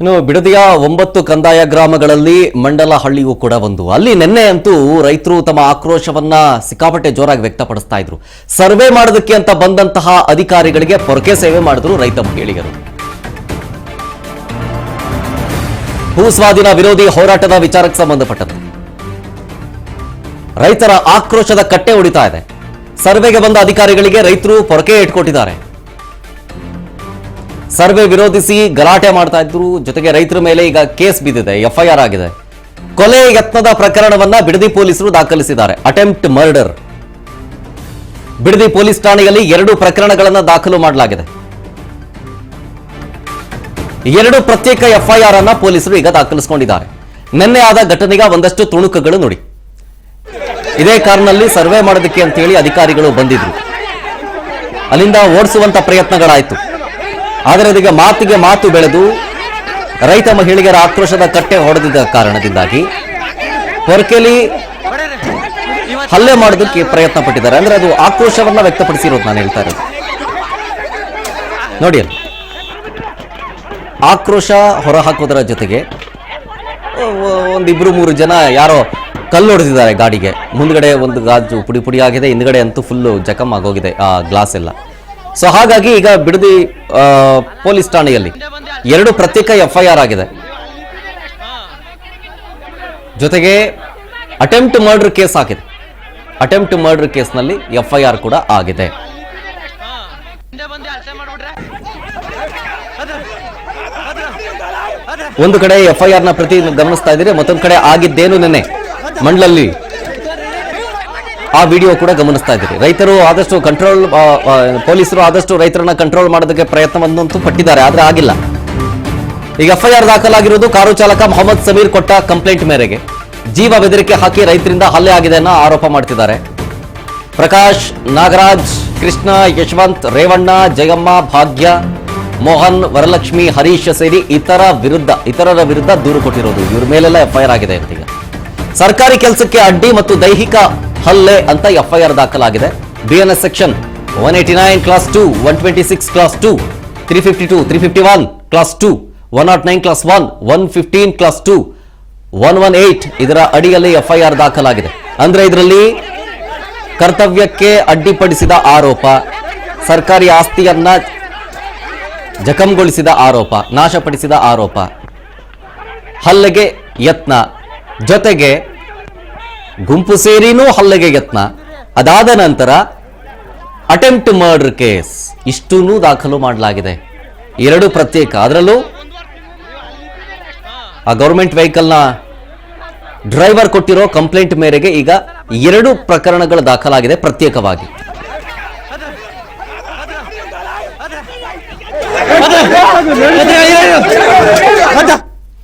ಇನ್ನು ಬಿಡದಿಯ 9 ಕಂದಾಯ ಗ್ರಾಮಗಳಲ್ಲಿ ಮಂಡಲಹಳ್ಳಿಯೂ ಕೂಡ ಒಂದು. ಅಲ್ಲಿ ನಿನ್ನೆ ಅಂತೂ ರೈತರು ತಮ್ಮ ಆಕ್ರೋಶವನ್ನ ಸಿಕ್ಕಾಪಟ್ಟೆ ಜೋರಾಗಿ ವ್ಯಕ್ತಪಡಿಸ್ತಾ ಇದ್ರು. ಸರ್ವೆ ಮಾಡೋದಕ್ಕೆ ಅಂತ ಬಂದಂತಹ ಅಧಿಕಾರಿಗಳಿಗೆ ಪೊರಕೆ ಸೇವೆ ಮಾಡಿದ್ರು ರೈತ ಮಹಿಳೆಯರು. ಭೂ ಸ್ವಾಧೀನ ವಿರೋಧಿ ಹೋರಾಟದ ವಿಚಾರಕ್ಕೆ ಸಂಬಂಧಪಟ್ಟಂತೆ ರೈತರ ಆಕ್ರೋಶದ ಕಟ್ಟೆ ಹೊಡಿತಾ ಇದೆ. ಸರ್ವೆಗೆ ಬಂದ ಅಧಿಕಾರಿಗಳಿಗೆ ರೈತರು ಪೊರಕೆ ಇಟ್ಕೊಟ್ಟಿದ್ದಾರೆ. ಸರ್ವೆ ವಿರೋಧಿಸಿ ಗಲಾಟೆ ಮಾಡ್ತಾ ಇದ್ರು. ಜೊತೆಗೆ ರೈತರ ಮೇಲೆ ಈಗ ಕೇಸ್ ಬಿದ್ದಿದೆ, ಎಫ್ಐಆರ್ ಆಗಿದೆ. ಕೊಲೆ ಯತ್ನದ ಪ್ರಕರಣವನ್ನ ಬಿಡದಿ ಪೊಲೀಸರು ದಾಖಲಿಸಿದ್ದಾರೆ. Attempt murder. ಬಿಡದಿ ಪೊಲೀಸ್ ಠಾಣೆಯಲ್ಲಿ 2 ಪ್ರಕರಣಗಳನ್ನು ದಾಖಲು ಮಾಡಲಾಗಿದೆ. 2 ಪ್ರತ್ಯೇಕ ಎಫ್ಐಆರ್ ಅನ್ನ ಪೊಲೀಸರು ಈಗ ದಾಖಲಿಸಿಕೊಂಡಿದ್ದಾರೆ. ನಿನ್ನೆ ಆದ ಘಟನೆಗೆ ಒಂದಷ್ಟು ತುಣುಕುಗಳು ನೋಡಿ. ಇದೇ ಕಾರಣದಲ್ಲಿ ಸರ್ವೆ ಮಾಡೋದಕ್ಕೆ ಅಂತ ಹೇಳಿ ಅಧಿಕಾರಿಗಳು ಬಂದಿದ್ರು. ಅಲ್ಲಿಂದ ಓಡಿಸುವಂತ ಪ್ರಯತ್ನಗಳಾಯಿತು. ಆದರೆ ಅದಕ್ಕೆ ಮಾತಿಗೆ ಮಾತು ಬೆಳೆದು ರೈತ ಮಹಿಳೆಯರ ಆಕ್ರೋಶದ ಕಟ್ಟೆ ಹೊಡೆದಿದ್ದ ಕಾರಣದಿಂದಾಗಿ ಪೊರಕೆಲಿ ಹಲ್ಲೆ ಮಾಡೋದಕ್ಕೆ ಪ್ರಯತ್ನ ಪಟ್ಟಿದ್ದಾರೆ. ಅಂದ್ರೆ ಅದು ಆಕ್ರೋಶವನ್ನ ವ್ಯಕ್ತಪಡಿಸಿರೋದು ನಾನು ಹೇಳ್ತಾ ಇರೋದು. ನೋಡಿ, ಅಲ್ಲಿ ಆಕ್ರೋಶ ಹೊರಹಾಕೋದರ ಜೊತೆಗೆ 1-2-3 ಜನ ಯಾರೋ ಕಲ್ಲು ಹೊಡೆದಿದ್ದಾರೆ ಗಾಡಿಗೆ. ಮುಂದ್ಗಡೆ ಒಂದು ಗಾಜು ಪುಡಿ ಪುಡಿ ಆಗಿದೆ, ಹಿಂದ್ಗಡೆ ಅಂತೂ ಫುಲ್ಲು ಜಖಮ್ ಆಗೋಗಿದೆ ಆ ಗ್ಲಾಸ್ ಎಲ್ಲ. ಸೊ ಹಾಗಾಗಿ ಈಗ ಬಿಡದಿ ಪೊಲೀಸ್ ಠಾಣೆಯಲ್ಲಿ 2 ಪ್ರತ್ಯೇಕ ಎಫ್ಐಆರ್ ಆಗಿದೆ. ಜೊತೆಗೆ ಅಟೆಂಪ್ಟ್ ಮರ್ಡರ್ ಕೇಸ್ ಆಗಿದೆ. ಅಟೆಂಪ್ಟ್ ಮರ್ಡರ್ ಕೇಸ್ನಲ್ಲಿ ಎಫ್ಐಆರ್ ಕೂಡ ಆಗಿದೆ. ಒಂದು ಕಡೆ ಎಫ್ಐಆರ್ ನ ಪ್ರತಿ ಗಮನಿಸ್ತಾ ಇದ್ದೀರಿ, ಮತ್ತೊಂದು ಕಡೆ ಆಗಿದ್ದೇನು ನೆನ್ನೆ ಮಂಡ್ಲಲ್ಲಿ ಆ ವಿಡಿಯೋ ಕೂಡ ಗಮನಿಸ್ತಾ ಇದ್ದೀರಿ. ರೈತರು ಆದಷ್ಟು ಕಂಟ್ರೋಲ್, ಪೊಲೀಸರು ಆದಷ್ಟು ರೈತರನ್ನ ಕಂಟ್ರೋಲ್ ಮಾಡೋದಕ್ಕೆ ಪ್ರಯತ್ನವನ್ನಂತೂ ಪಟ್ಟಿದ್ದಾರೆ, ಆದ್ರೆ ಆಗಿಲ್ಲ. ಈಗ ಎಫ್ಐಆರ್ ದಾಖಲಾಗಿರುವುದು ಕಾರು ಚಾಲಕ ಮೊಹಮ್ಮದ್ ಸಮೀರ್ ಕೊಟ್ಟ ಕಂಪ್ಲೇಂಟ್ ಮೇರೆಗೆ. ಜೀವ ಬೆದರಿಕೆ ಹಾಕಿ ರೈತರಿಂದ ಹಲ್ಲೆ ಆಗಿದೆ ಅನ್ನೋ ಆರೋಪ ಮಾಡ್ತಿದ್ದಾರೆ. ಪ್ರಕಾಶ್, ನಾಗರಾಜ್, ಕೃಷ್ಣ, ಯಶವಂತ್, ರೇವಣ್ಣ, ಜಯಮ್ಮ, ಭಾಗ್ಯ, ಮೋಹನ್, ವರಲಕ್ಷ್ಮಿ, ಹರೀಶ್ ಸೇರಿ ಇತರರ ವಿರುದ್ಧ ದೂರು ಕೊಟ್ಟಿರೋದು. ಇವ್ರ ಮೇಲೆಲ್ಲ ಎಫ್ಐಆರ್ ಆಗಿದೆ ಅಂತ. ಈಗ ಸರ್ಕಾರಿ ಕೆಲಸಕ್ಕೆ ಅಡ್ಡಿ ಮತ್ತು ದೈಹಿಕ ಹಲ್ಲೆ ಅಂತ ಎಫ್ಐಆರ್ ದಾಖಲಾಗಿದೆ. BNS section 189 class 2, 126 class 2, 352, 351 class 2, 109 class 1, 115 class 2, 118 ಇದರ ಅಡಿಯಲ್ಲಿ ಎಫ್ಐಆರ್ ದಾಖಲಾಗಿದೆ. ಅಂದ್ರೆ ಇದರಲ್ಲಿ ಕರ್ತವ್ಯಕ್ಕೆ ಅಡ್ಡಿಪಡಿಸಿದ ಆರೋಪ, ಸರ್ಕಾರಿ ಆಸ್ತಿಯನ್ನ ಜಖಂಗೊಳಿಸಿದ ಆರೋಪ, ನಾಶಪಡಿಸಿದ ಆರೋಪ, ಹಲ್ಲೆಗೆ ಯತ್ನ, ಜೊತೆಗೆ ಗುಂಪು ಸೇರಿನೂ ಹಲ್ಲೆಗೆ ಯತ್ನ, ಅದಾದ ನಂತರ ಅಟೆಂಪ್ಟ್ ಮರ್ಡರ್ ಕೇಸ್, ಇಷ್ಟೂ ದಾಖಲು ಮಾಡಲಾಗಿದೆ. 2 ಪ್ರತ್ಯೇಕ. ಅದರಲ್ಲೂ ಆ ಗೌರ್ಮೆಂಟ್ ವೆಹಿಕಲ್ನ ಡ್ರೈವರ್ ಕೊಟ್ಟಿರೋ ಕಂಪ್ಲೇಂಟ್ ಮೇರೆಗೆ ಈಗ 2 ಪ್ರಕರಣಗಳು ದಾಖಲಾಗಿದೆ ಪ್ರತ್ಯೇಕವಾಗಿ.